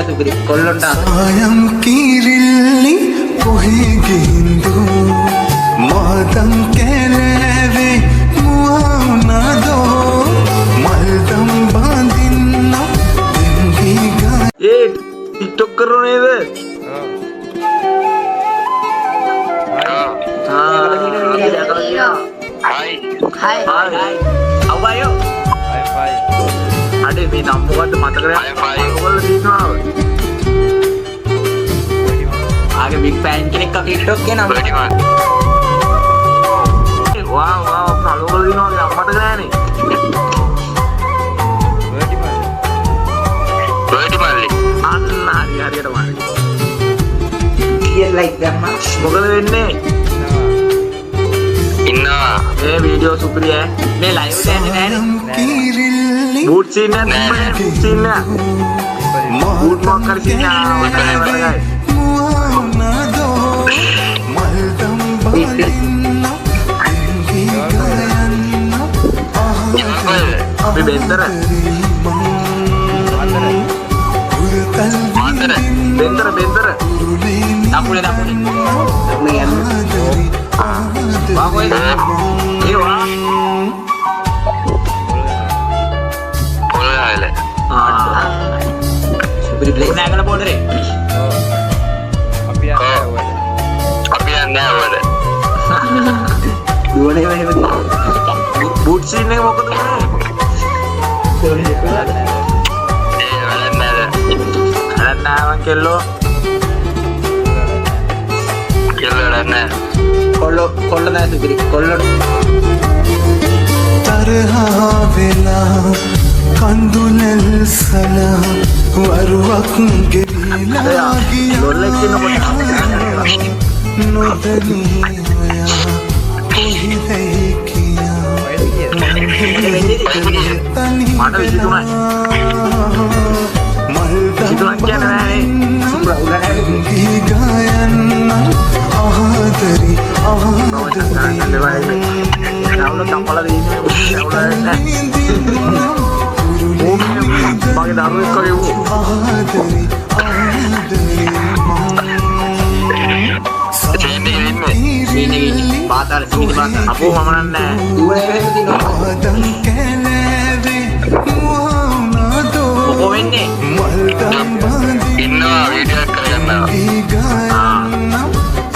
සුපිරි කොල්ලොන්ට ආයම් කිරිල්ලි කොහෙගින්දු මාදම් කැලෑවේ මුවුනදෝ මල්දම් බඳින්න දෙංගිගා ටික්ටොක් කරනව නේද? අවයෝ අඩේ මේ නම් මොකද්ද මතක නැහැ. ඔයගොල්ලෝ දිනනවා. ආගේ බිග් ෆෑන් කෙනෙක් අක ටික්ටොක් කියන නම. වාව් වාව් ඔයගොල්ලෝ දිනනවා මතක නැහැනේ. අන්න හරියට වань. කීයක් ලයික් දැම්මා? මොකද වෙන්නේ? ඉන්නවා මේ වීඩියෝ සුපිරි ඈ. මේ ලයිව් එක යන්නේ නැහැනේ. කිරිල්ලි බූට් සීන් එක නෑ බූට් සීන් එක. බූට් මොකක්ද සීන් එක වලයි. මුවුනදෝ මල්දම් බඳින්න දෙංගිගා යන්න අපි බෙන්දර බෙන්දර දකුණේ යන්න. වාගොයි ඒවා පොළොවේ සුපිරි ප්ලේස්. නැගල බෝඩරේ. අපි යන්නේ අවුල දුවනේ එහෙම. බූට් සීන් එක මොකද කරන්නේ? අරන්නාවන් කෙල්ලෝ කොල්ල නෑ සුපිරි කොල්ලො. තරහා වෙලා කඳුලල් සලා වරුවක් ගෙවිලා ලොල්ලෙක් ඉන්නකොට නොදනී ඔයා කොහිදයි කියා මට 23ක් කියන්නේ නෑනේ. ගීගා යන්න ආදරි ආදරි මගේ දරුවෙක් වගේ වූ ආදරි පාතාල සිංහිලි පාතාල. අපෝ මම නෑ. දුවනේ එහෙම තිනවා. මාදම් කැලෑවේ මුවුනදෝ මොකෝ වෙන්නේ? මල්දම් බඳින්න ඉන්නවා වීඩියෝ එක කරගන්නවා ගීගා යන්න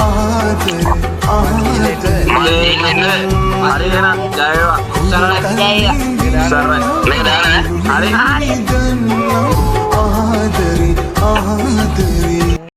ආදරි ආදරි හරි එහෙනම් ජය වේවා. සරයි. මේක දාන්න හරි. ආදරි ආදරි